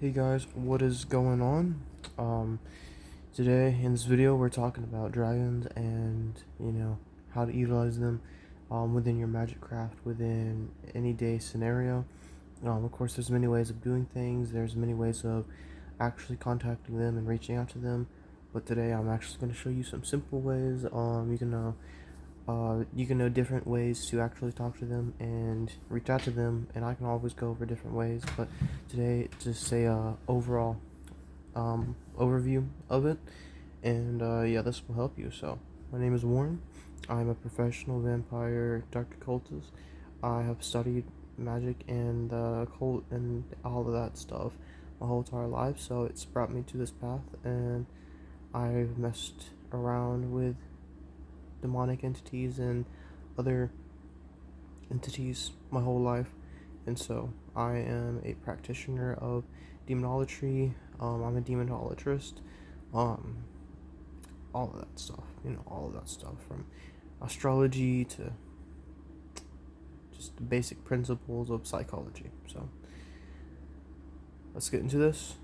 Hey guys, what is going on? Um, Today in this video we're talking about dragons and how to utilize them within your magic craft within any day scenario. Of course, there's many ways of doing things. There's many ways of actually contacting them and reaching out to them. But today I'm actually going to show you some simple ways. You can know different ways to actually talk to them and reach out to them, and I can always go over different ways. But today, just a overall overview of it, and yeah, this will help you. So, my name is Warren. I'm a professional vampire dark occultist. I have studied magic and occult and all of that stuff my whole entire life, so it's brought me to this path, and I've messed around with demonic entities and other entities my whole life, and so I am a practitioner of demonology. I'm a demonologist. Um, all of that stuff, all of that stuff from astrology to just the basic principles of psychology. So let's get into this.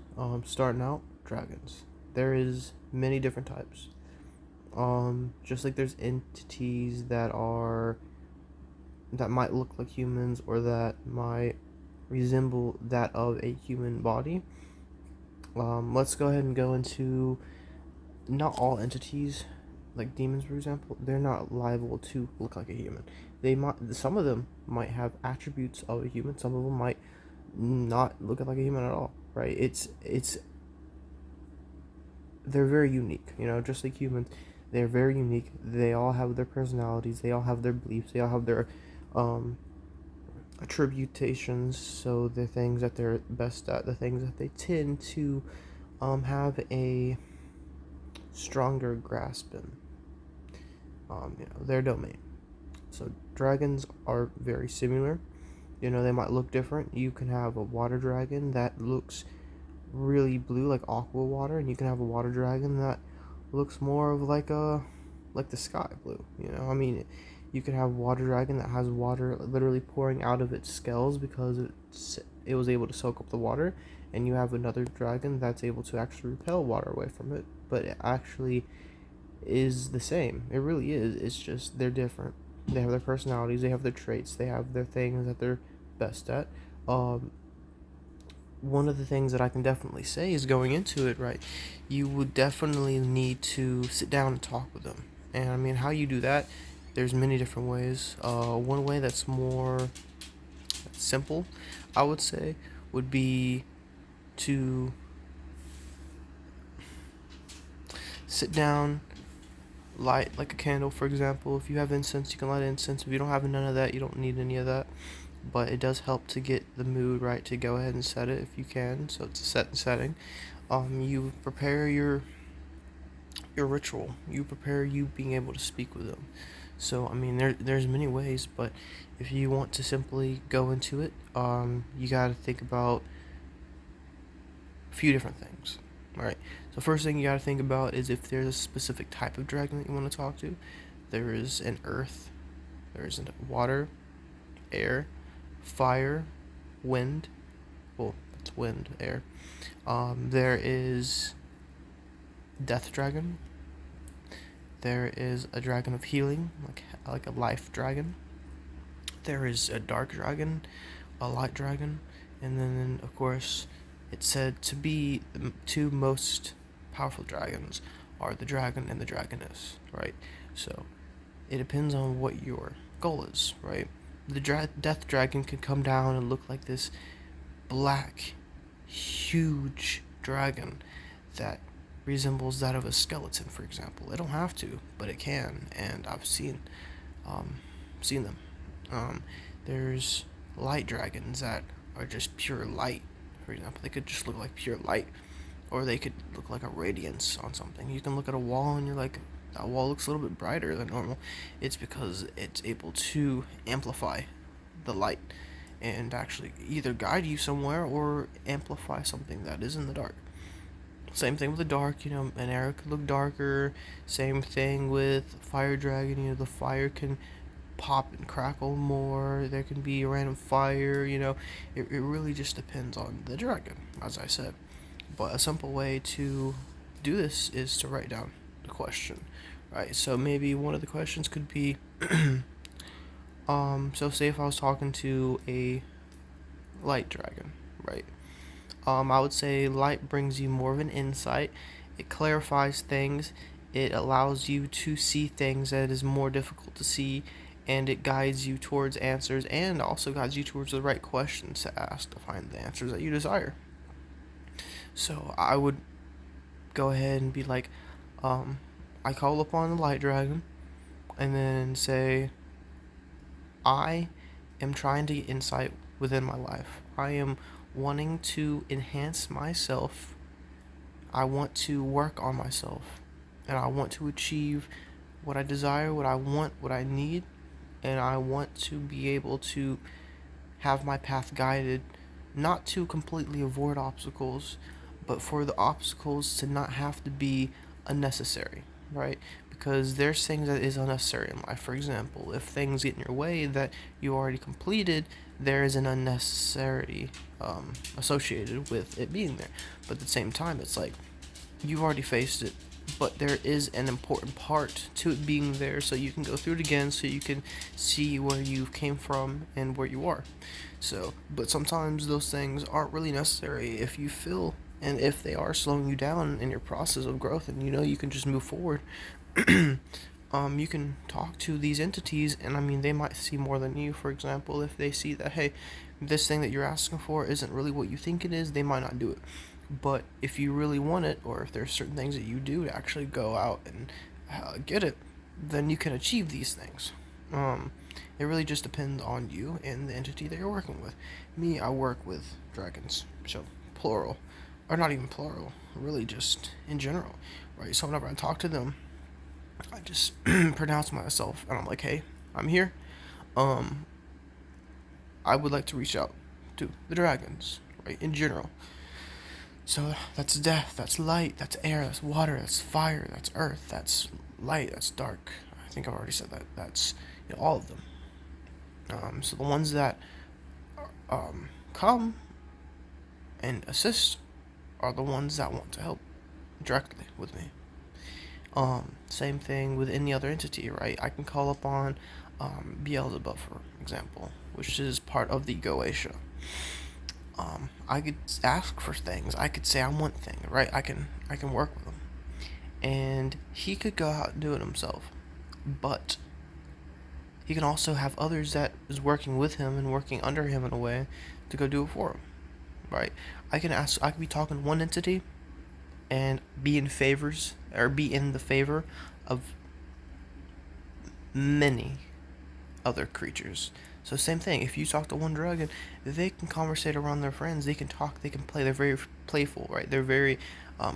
Starting out, dragons. There is many different types. Just like there's entities that might look like humans or that might resemble that of a human body. Let's go ahead and go into not all entities, like demons, for example. They're not liable to look like a human. Some of them might have attributes of a human. Some of them might not look like a human at all. Right? They're very unique. Just like humans, they're very unique. They all have their personalities. They all have their beliefs. They all have their um attributations, so the things that they're best at, the things that they tend to have a stronger grasp in, their domain. So dragons are very similar. They might look different. You can have a water dragon that looks really blue, like aqua water, and you can have a water dragon that looks more of like the sky blue. You could have water dragon that has water literally pouring out of its scales because it was able to soak up the water, and you have another dragon that's able to actually repel water away from it, but it actually is the same. It really is. It's just they're different. They have their personalities, they have their traits, they have their things that they're best at. Um, One of the things that I can definitely say is going into it, right, you would definitely need to sit down and talk with them. And I mean, how you do that, there's many different ways. One way that's more simple, I would say, would be to sit down, light like a candle, for example. If you have incense, you can light incense. If you don't have none of that, you don't need any of that. But it does help to get the mood right to go ahead and set it if you can. So it's a set and setting. You prepare your ritual. You prepare you being able to speak with them. So I mean, there's many ways, but if you want to simply go into it, you got to think about a few different things. All right. So first thing you got to think about is if there's a specific type of dragon that you want to talk to. There is an earth, there is a water, air, fire, wind. Well, that's wind, air. There is death dragon. There is a dragon of healing, like a life dragon. There is a dark dragon, a light dragon, and then of course it's said to be the two most powerful dragons are the dragon and the dragoness, right? So it depends on what your goal is, right? The death dragon can come down and look like this black, huge dragon that resembles that of a skeleton, for example. It don't have to, but it can, and I've um, seen them. Um, there's light dragons that are just pure light. For example, they could just look like pure light, or they could look like a radiance on something. You can look at a wall and you're like, that wall looks a little bit brighter than normal. It's because it's able to amplify the light and actually either guide you somewhere or amplify something that is in the dark. Same thing with the dark, an area could look darker. Same thing with fire dragon, the fire can pop and crackle more. There can be a random fire, it really just depends on the dragon, as I said. But a simple way to do this is to write down the question, right? So maybe one of the questions could be, so say if I was talking to a light dragon, right? I would say light brings you more of an insight. It clarifies things. It allows you to see things that is more difficult to see, and it guides you towards answers, and also guides you towards the right questions to ask to find the answers that you desire. So I would go ahead and be like, I call upon the light dragon, and then say, I am trying to get insight within my life. I am wanting to enhance myself. I want to work on myself, and I want to achieve what I desire, what I want, what I need, and I want to be able to have my path guided, not to completely avoid obstacles, but for the obstacles to not have to be unnecessary, right? Because there's things that is unnecessary in life. For example, if things get in your way that you already completed, there is an unnecessary associated with it being there. But at the same time, it's like you've already faced it, but there is an important part to it being there, so you can go through it again, so you can see where you came from and where you are. So, but sometimes those things aren't really necessary if you feel, and if they are slowing you down in your process of growth, and you can just move forward. You can talk to these entities, and they might see more than you. For example, if they see that, hey, this thing that you're asking for isn't really what you think it is, they might not do it. But if you really want it, or if there's certain things that you do to actually go out and get it, then you can achieve these things. It really just depends on you and the entity that you're working with. Me, I work with dragons, so plural, or not even plural, really just in general, right? So whenever I talk to them, I just pronounce myself, and I'm like, hey, I'm here. I would like to reach out to the dragons, right, in general. So that's death, that's light, that's air, that's water, that's fire, that's earth, that's light, that's dark. I think I've already said that. That's all of them. So the ones that come and assist are the ones that want to help directly with me. Same thing with any other entity, right? I can call upon Beelzebub, for example, which is part of the Goetia. I could ask for things. I could say I want things, right? I can work with him, and he could go out and do it himself, but he can also have others that is working with him and working under him in a way to go do it for him, right? I could be talking to one entity and be in the favor of many other creatures. So same thing, if you talk to one dragon, they can conversate around their friends, they can talk, they can play, they're very playful, right? They're very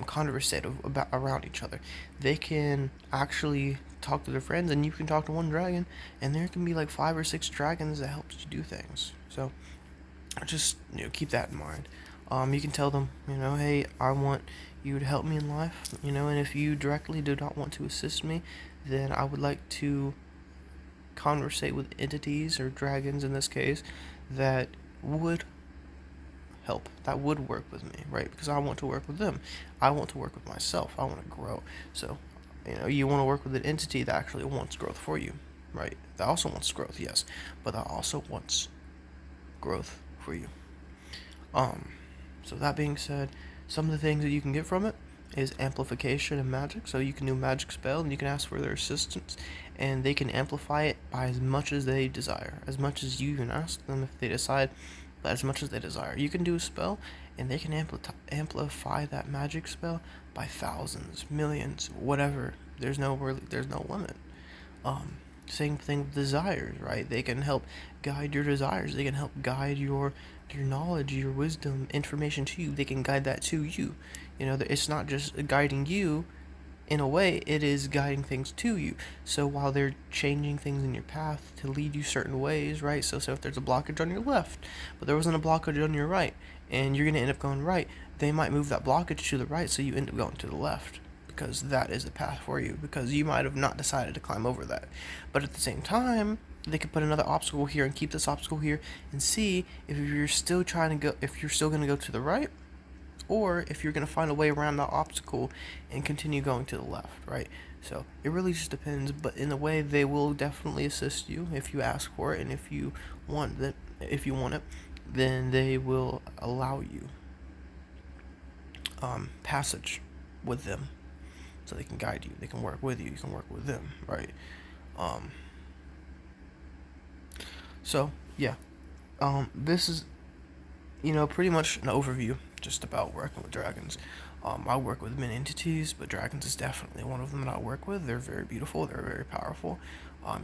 conversative around each other. They can actually talk to their friends, and you can talk to one dragon, and there can be like 5 or 6 dragons that helps you do things. So just keep that in mind. You can tell them, hey, I want you to help me in life, and if you directly do not want to assist me, then I would like to conversate with entities, or dragons in this case, that would help, that would work with me, right? Because I want to work with them. I want to work with myself. I want to grow. So, you want to work with an entity that actually wants growth for you, right? That also wants growth, yes, but that also wants growth for you. So that being said, some of the things that you can get from it is amplification and magic. So you can do a magic spell, and you can ask for their assistance, and they can amplify it by as much as they desire, as much as you can ask them if they decide, but as much as they desire. You can do a spell, and they can amplify that magic spell by thousands, millions, whatever. There's no limit. Same thing with desires, right? They can help guide your desires. They can help guide your knowledge, your wisdom, information to you. They can guide that to you. It's not just guiding you in a way, it is guiding things to you. So while they're changing things in your path to lead you certain ways, right? So if there's a blockage on your left, but there wasn't a blockage on your right, and you're going to end up going right, they might move that blockage to the right, so you end up going to the left, because that is the path for you, because you might have not decided to climb over that. But at the same time, they could put another obstacle here and keep this obstacle here and see if you're still trying to go, if you're still going to go to the right, or if you're going to find a way around the obstacle and continue going to the left, right? So it really just depends, but in a way they will definitely assist you if you ask for it, and if you want it, then they will allow you passage with them, so they can guide you, they can work with you, you can work with them, right? Um, so yeah, this is, pretty much an overview just about working with dragons. I work with many entities, but dragons is definitely one of them that I work with. They're very beautiful. They're very powerful.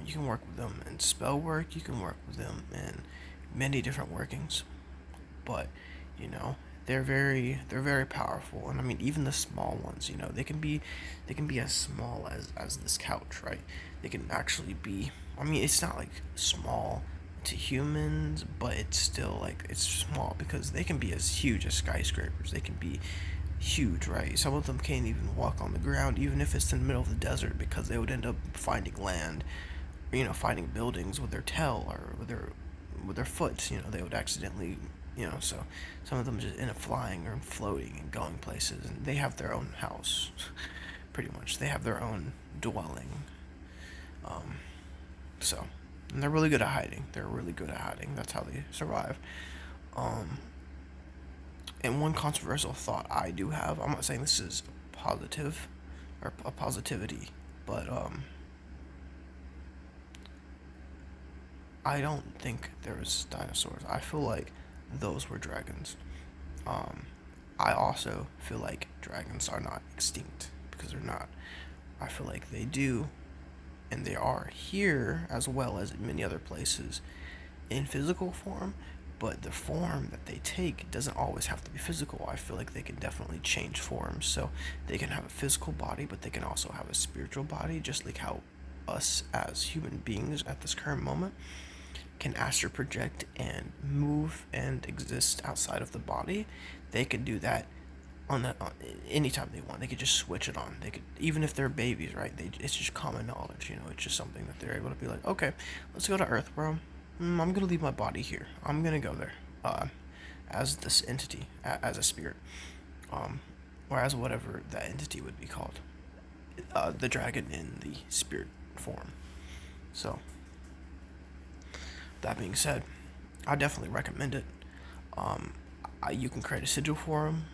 You can work with them in spell work. You can work with them in many different workings, but you know they're very powerful. And I mean, even the small ones, they can be as small as this couch, right? They can actually be. I mean, it's not like small to humans, but it's still like it's small because they can be as huge as skyscrapers. They can be huge, right? Some of them can't even walk on the ground, even if it's in the middle of the desert, because they would end up finding land, finding buildings with their tail or with their foot. They would accidentally, so some of them just end up flying or floating and going places, and they have their own house, pretty much. They have their own dwelling. Um, so, and they're really good at hiding. They're really good at hiding. That's how they survive. Um, and one controversial thought I do have, I'm not saying this is positive or a positivity, but I don't think there's dinosaurs. I feel like those were dragons. Um, I also feel like dragons are not extinct, because they're not. I feel like they do, and they are here as well as in many other places in physical form, but the form that they take doesn't always have to be physical. I feel like they can definitely change forms. So they can have a physical body, but they can also have a spiritual body, just like how us as human beings at this current moment can astral project and move and exist outside of the body. They can do that on anytime they want. They could just switch it on. They could, even if they're babies, right? It's just common knowledge. It's just something that they're able to be like, okay, let's go to Earth, bro. I'm gonna leave my body here. I'm gonna go there, as this entity, as a spirit, um, or as whatever that entity would be called, the dragon in the spirit form. So that being said, I definitely recommend it. Um, you can create a sigil for them.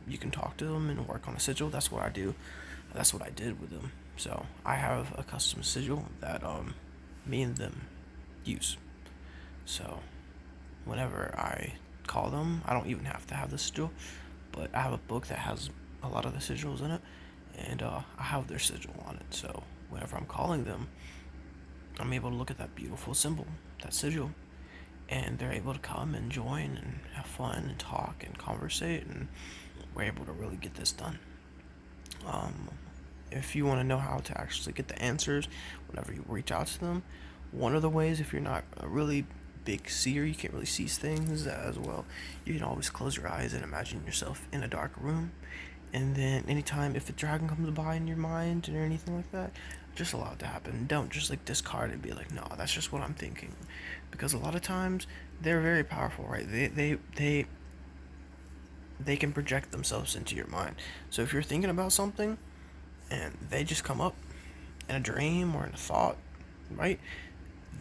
You can talk to them and work on a sigil. That's what I do. That's what I did with them. So I have a custom sigil that me and them use. So whenever I call them, I don't even have to have the sigil, but I have a book that has a lot of the sigils in it, and I have their sigil on it. So whenever I'm calling them, I'm able to look at that beautiful symbol, that sigil, and they're able to come and join and have fun and talk and conversate, and we're able to really get this done. Um, if you want to know how to actually get the answers whenever you reach out to them, one of the ways, if you're not a really big seer, you can't really see things as well, you can always close your eyes and imagine yourself in a dark room, and then anytime if a dragon comes by in your mind or anything like that, just allow it to happen. Don't just like discard it and be like, no, that's just what I'm thinking, because a lot of times they're very powerful, right? They can project themselves into your mind. So if you're thinking about something and they just come up in a dream or in a thought, right?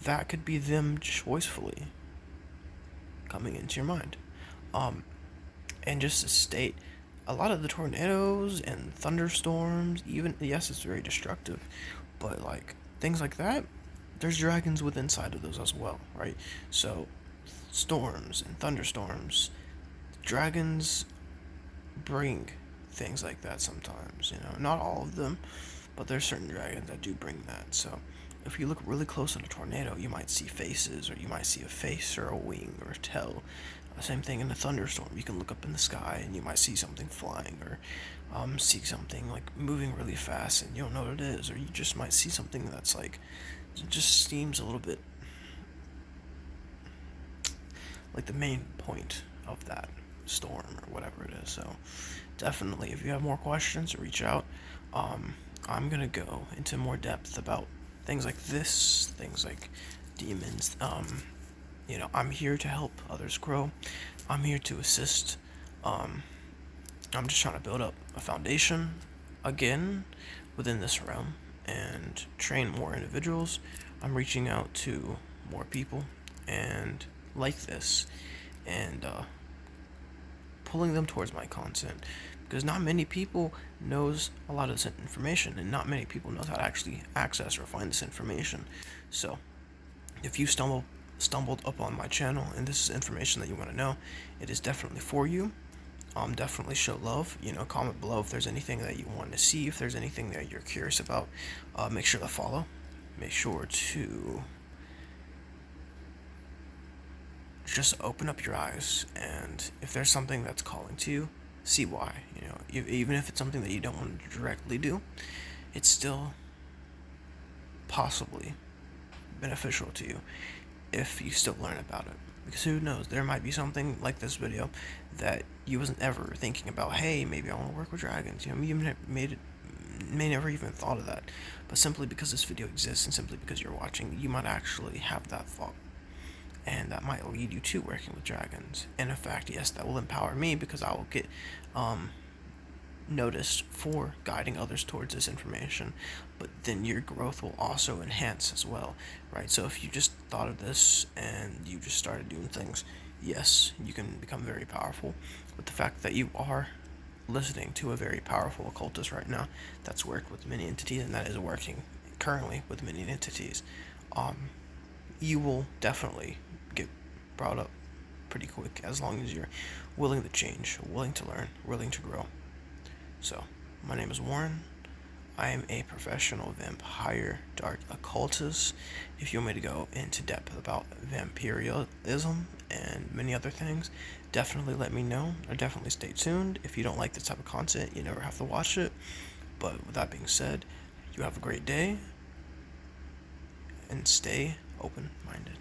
That could be them choicefully coming into your mind. Um, and just to state, a lot of the tornadoes and thunderstorms, even, yes, it's very destructive, but like things like that, there's dragons within inside of those as well, right? So storms and thunderstorms, dragons bring things like that sometimes. Not all of them, but there's certain dragons that do bring that. So if you look really close at a tornado, you might see faces, or you might see a face or a wing or a tail. Same thing in a thunderstorm. You can look up in the sky and you might see something flying, or see something like moving really fast and you don't know what it is, or you just might see something that's like, it just seems a little bit like the main point of that storm or whatever it is. So definitely, if you have more questions, reach out. I'm gonna go into more depth about things like this, things like demons. I'm here to help others grow. I'm here to assist. Um, I'm just trying to build up a foundation again within this realm and train more individuals. I'm reaching out to more people and like this and pulling them towards my content because not many people knows a lot of this information and not many people knows how to actually access or find this information. So if you stumbled upon my channel and this is information that you want to know, it is definitely for you. Definitely show love. Comment below if there's anything that you want to see, if there's anything that you're curious about. Make sure to follow. Make sure to just open up your eyes, and if there's something that's calling to you, see why. Even if it's something that you don't want to directly do, it's still possibly beneficial to you if you still learn about it. Because who knows, there might be something like this video that you wasn't ever thinking about. Hey, maybe I want to work with dragons. You may never even thought of that. But simply because this video exists and simply because you're watching, you might actually have that thought. And that might lead you to working with dragons. And in fact, yes, that will empower me because I will get noticed for guiding others towards this information, but then your growth will also enhance as well, right? So if you just thought of this and you just started doing things, yes, you can become very powerful. But the fact that you are listening to a very powerful occultist right now that's worked with many entities and that is working currently with many entities, you will definitely get brought up pretty quick as long as you're willing to change, willing to learn, willing to grow. So, my name is Warren. I am a professional vampire dark occultist. If you want me to go into depth about vampirism and many other things, definitely let me know, or definitely stay tuned. If you don't like this type of content, you never have to watch it. But with that being said, you have a great day, and stay open-minded.